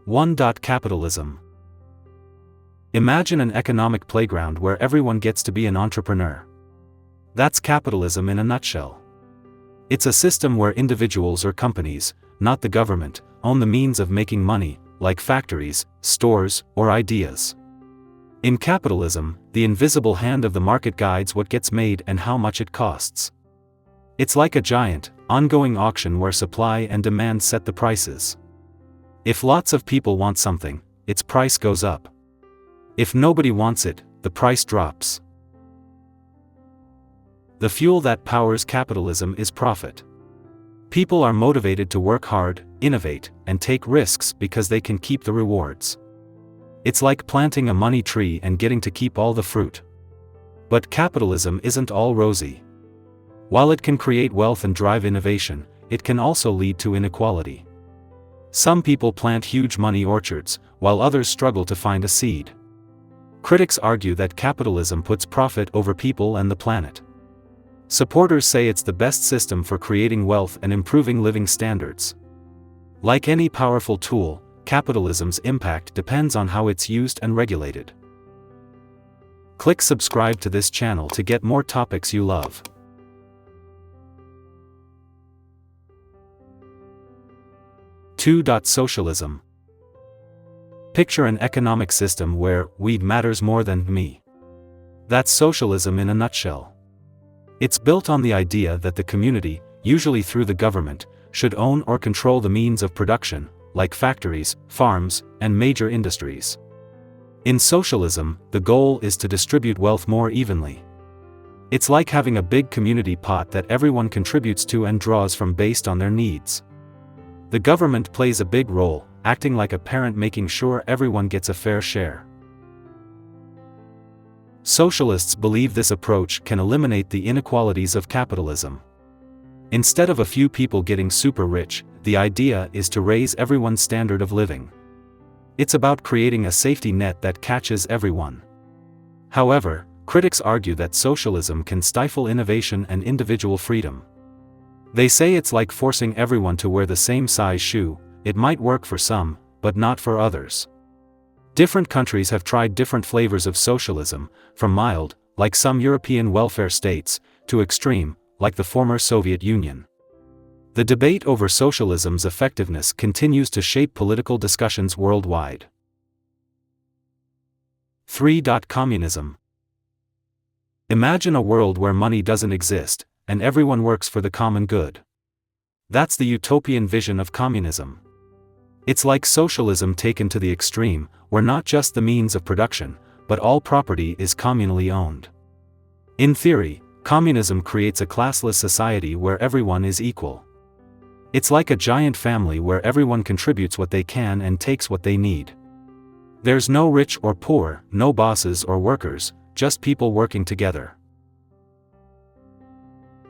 1. Capitalism. Imagine an economic playground where everyone gets to be an entrepreneur. That's capitalism in a nutshell. It's a system where individuals or companies, not the government, own the means of making money, like factories, stores, or ideas. In capitalism, the invisible hand of the market guides what gets made and how much it costs. It's like a giant, ongoing auction where supply and demand set the prices. If lots of people want something, its price goes up. If nobody wants it, the price drops. The fuel that powers capitalism is profit. People are motivated to work hard, innovate, and take risks because they can keep the rewards. It's like planting a money tree and getting to keep all the fruit. But capitalism isn't all rosy. While it can create wealth and drive innovation, it can also lead to inequality. Some people plant huge money orchards, while others struggle to find a seed. Critics argue that capitalism puts profit over people and the planet. Supporters say it's the best system for creating wealth and improving living standards. Like any powerful tool, capitalism's impact depends on how it's used and regulated. Click subscribe to this channel to get more topics you love. 2. Socialism. Picture an economic system where "we" matters more than me. That's socialism in a nutshell. It's built on the idea that the community, usually through the government, should own or control the means of production, like factories, farms, and major industries. In socialism, the goal is to distribute wealth more evenly. It's like having a big community pot that everyone contributes to and draws from based on their needs. The government plays a big role, acting like a parent making sure everyone gets a fair share. Socialists believe this approach can eliminate the inequalities of capitalism. Instead of a few people getting super rich, the idea is to raise everyone's standard of living. It's about creating a safety net that catches everyone. However, critics argue that socialism can stifle innovation and individual freedom. They say it's like forcing everyone to wear the same size shoe. It might work for some, but not for others. Different countries have tried different flavors of socialism, from mild, like some European welfare states, to extreme, like the former Soviet Union. The debate over socialism's effectiveness continues to shape political discussions worldwide. 3. Communism. Imagine a world where money doesn't exist, and everyone works for the common good. That's the utopian vision of communism. It's like socialism taken to the extreme, where not just the means of production, but all property is communally owned. In theory, communism creates a classless society where everyone is equal. It's like a giant family where everyone contributes what they can and takes what they need. There's no rich or poor, no bosses or workers, just people working together.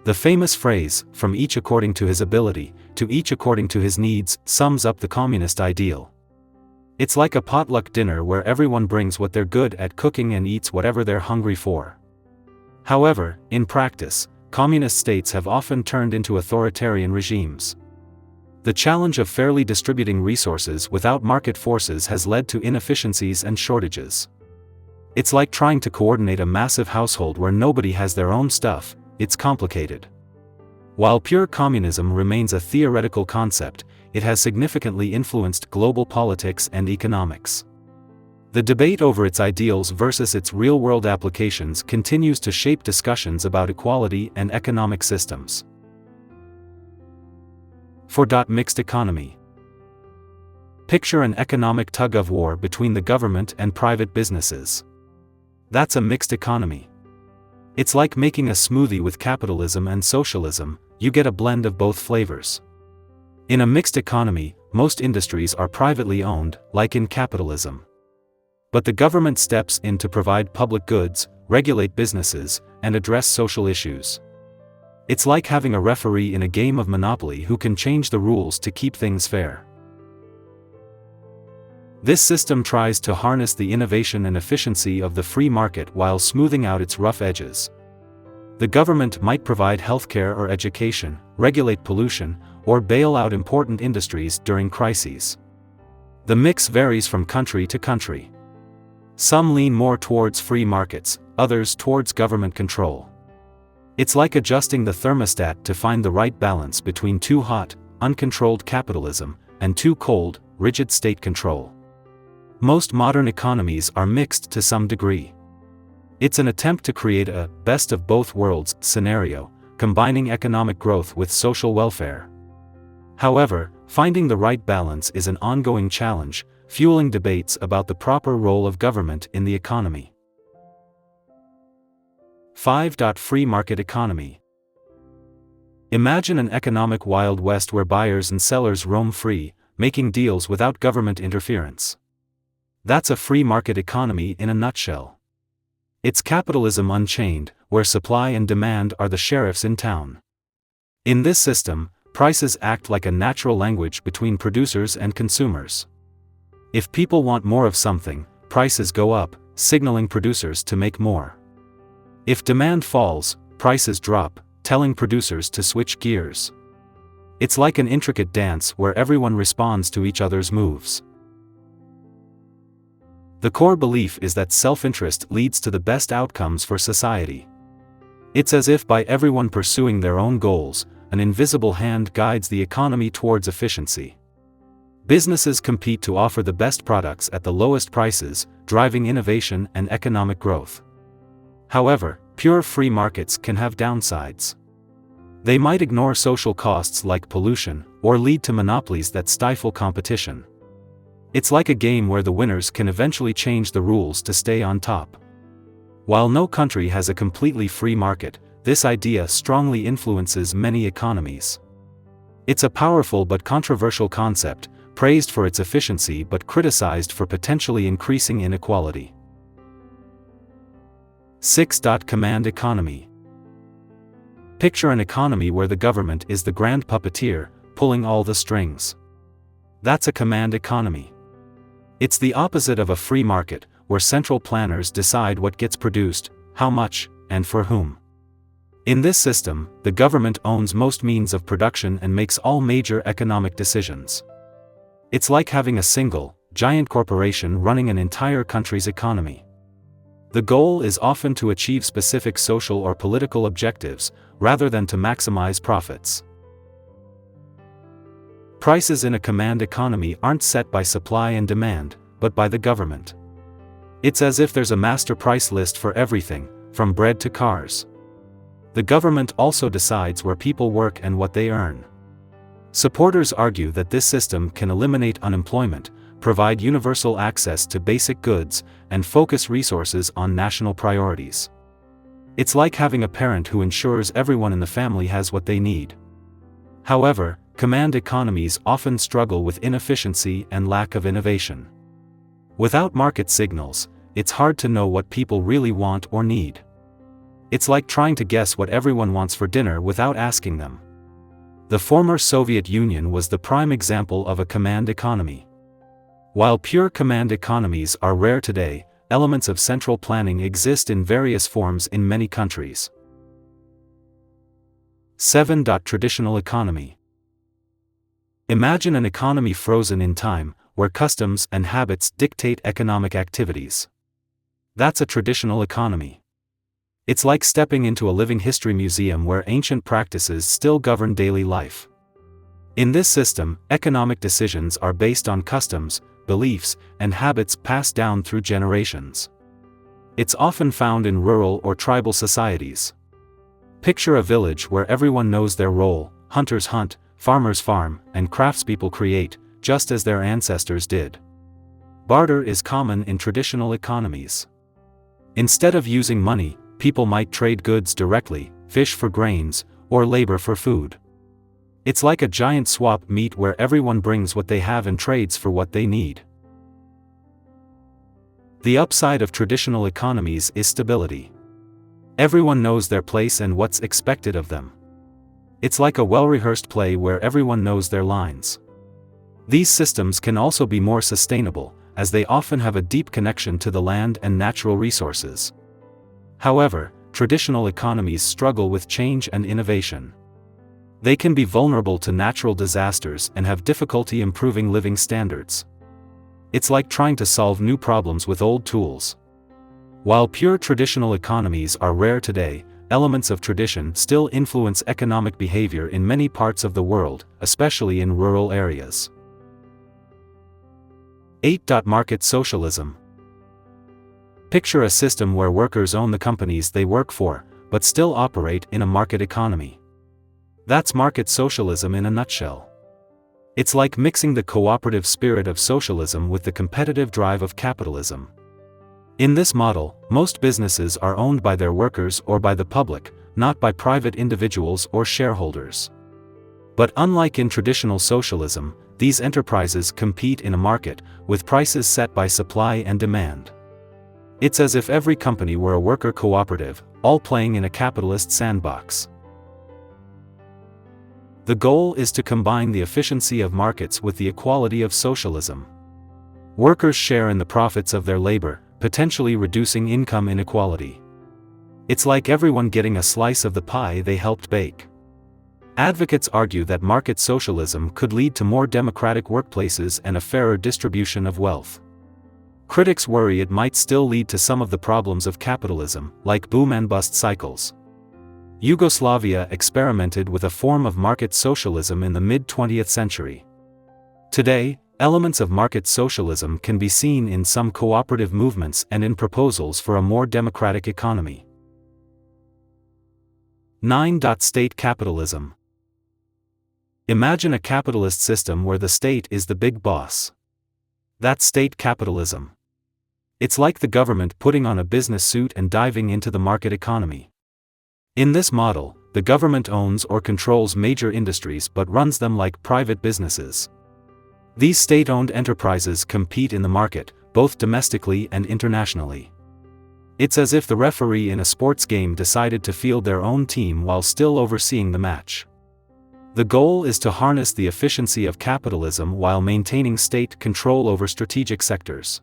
The famous phrase, "from each according to his ability, to each according to his needs," sums up the communist ideal. It's like a potluck dinner where everyone brings what they're good at cooking and eats whatever they're hungry for. However, in practice, communist states have often turned into authoritarian regimes. The challenge of fairly distributing resources without market forces has led to inefficiencies and shortages. It's like trying to coordinate a massive household where nobody has their own stuff. It's complicated. While pure communism remains a theoretical concept, it has significantly influenced global politics and economics. The debate over its ideals versus its real-world applications continues to shape discussions about equality and economic systems. 4. Mixed economy. Picture an economic tug-of-war between the government and private businesses. That's a mixed economy. It's like making a smoothie with capitalism and socialism. You get a blend of both flavors. In a mixed economy, most industries are privately owned, like in capitalism. But the government steps in to provide public goods, regulate businesses, and address social issues. It's like having a referee in a game of Monopoly who can change the rules to keep things fair. This system tries to harness the innovation and efficiency of the free market while smoothing out its rough edges. The government might provide healthcare or education, regulate pollution, or bail out important industries during crises. The mix varies from country to country. Some lean more towards free markets, others towards government control. It's like adjusting the thermostat to find the right balance between too hot, uncontrolled capitalism, and too cold, rigid state control. Most modern economies are mixed to some degree. It's an attempt to create a best of both worlds scenario, combining economic growth with social welfare. However, finding the right balance is an ongoing challenge, fueling debates about the proper role of government in the economy. 5. Free market economy. Imagine an economic Wild West where buyers and sellers roam free, making deals without government interference. That's a free market economy in a nutshell. It's capitalism unchained, where supply and demand are the sheriffs in town. In this system, prices act like a natural language between producers and consumers. If people want more of something, prices go up, signaling producers to make more. If demand falls, prices drop, telling producers to switch gears. It's like an intricate dance where everyone responds to each other's moves. The core belief is that self-interest leads to the best outcomes for society. It's as if by everyone pursuing their own goals, an invisible hand guides the economy towards efficiency. Businesses compete to offer the best products at the lowest prices, driving innovation and economic growth. However, pure free markets can have downsides. They might ignore social costs like pollution, or lead to monopolies that stifle competition. It's like a game where the winners can eventually change the rules to stay on top. While no country has a completely free market, this idea strongly influences many economies. It's a powerful but controversial concept, praised for its efficiency but criticized for potentially increasing inequality. 6. Command economy. Picture an economy where the government is the grand puppeteer, pulling all the strings. That's a command economy. It's the opposite of a free market, where central planners decide what gets produced, how much, and for whom. In this system, the government owns most means of production and makes all major economic decisions. It's like having a single, giant corporation running an entire country's economy. The goal is often to achieve specific social or political objectives, rather than to maximize profits. Prices in a command economy aren't set by supply and demand, but by the government. It's as if there's a master price list for everything, from bread to cars. The government also decides where people work and what they earn. Supporters argue that this system can eliminate unemployment, provide universal access to basic goods, and focus resources on national priorities. It's like having a parent who ensures everyone in the family has what they need. However, command economies often struggle with inefficiency and lack of innovation. Without market signals, it's hard to know what people really want or need. It's like trying to guess what everyone wants for dinner without asking them. The former Soviet Union was the prime example of a command economy. While pure command economies are rare today, elements of central planning exist in various forms in many countries. 7. Traditional economy. Imagine an economy frozen in time, where customs and habits dictate economic activities. That's a traditional economy. It's like stepping into a living history museum where ancient practices still govern daily life. In this system, economic decisions are based on customs, beliefs, and habits passed down through generations. It's often found in rural or tribal societies. Picture a village where everyone knows their role: hunters hunt, farmers farm, and craftspeople create, just as their ancestors did. Barter is common in traditional economies. Instead of using money, people might trade goods directly, fish for grains, or labor for food. It's like a giant swap meet where everyone brings what they have and trades for what they need. The upside of traditional economies is stability. Everyone knows their place and what's expected of them. It's like a well-rehearsed play where everyone knows their lines. These systems can also be more sustainable, as they often have a deep connection to the land and natural resources. However, traditional economies struggle with change and innovation. They can be vulnerable to natural disasters and have difficulty improving living standards. It's like trying to solve new problems with old tools. While pure traditional economies are rare today, elements of tradition still influence economic behavior in many parts of the world, especially in rural areas. 8. Market socialism. Picture a system where workers own the companies they work for, but still operate in a market economy. That's market socialism in a nutshell. It's like mixing the cooperative spirit of socialism with the competitive drive of capitalism. In this model, most businesses are owned by their workers or by the public, not by private individuals or shareholders. But unlike in traditional socialism, these enterprises compete in a market, with prices set by supply and demand. It's as if every company were a worker cooperative, all playing in a capitalist sandbox. The goal is to combine the efficiency of markets with the equality of socialism. Workers share in the profits of their labor, potentially reducing income inequality. It's like everyone getting a slice of the pie they helped bake. Advocates argue that market socialism could lead to more democratic workplaces and a fairer distribution of wealth. Critics worry it might still lead to some of the problems of capitalism, like boom and bust cycles. Yugoslavia experimented with a form of market socialism in the mid-20th century. Today, elements of market socialism can be seen in some cooperative movements and in proposals for a more democratic economy. 9. State capitalism. Imagine a capitalist system where the state is the big boss. That's state capitalism. It's like the government putting on a business suit and diving into the market economy. In this model, the government owns or controls major industries but runs them like private businesses. These state-owned enterprises compete in the market, both domestically and internationally. It's as if the referee in a sports game decided to field their own team while still overseeing the match. The goal is to harness the efficiency of capitalism while maintaining state control over strategic sectors.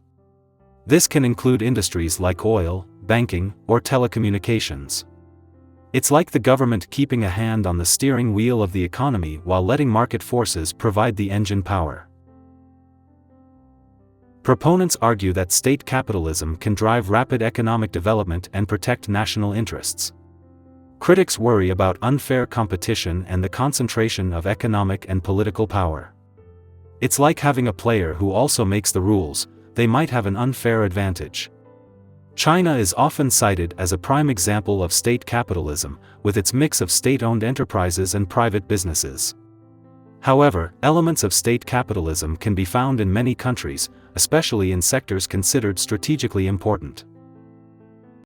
This can include industries like oil, banking, or telecommunications. It's like the government keeping a hand on the steering wheel of the economy while letting market forces provide the engine power. Proponents argue that state capitalism can drive rapid economic development and protect national interests. Critics worry about unfair competition and the concentration of economic and political power. It's like having a player who also makes the rules; they might have an unfair advantage. China is often cited as a prime example of state capitalism, with its mix of state-owned enterprises and private businesses. However, elements of state capitalism can be found in many countries, especially in sectors considered strategically important.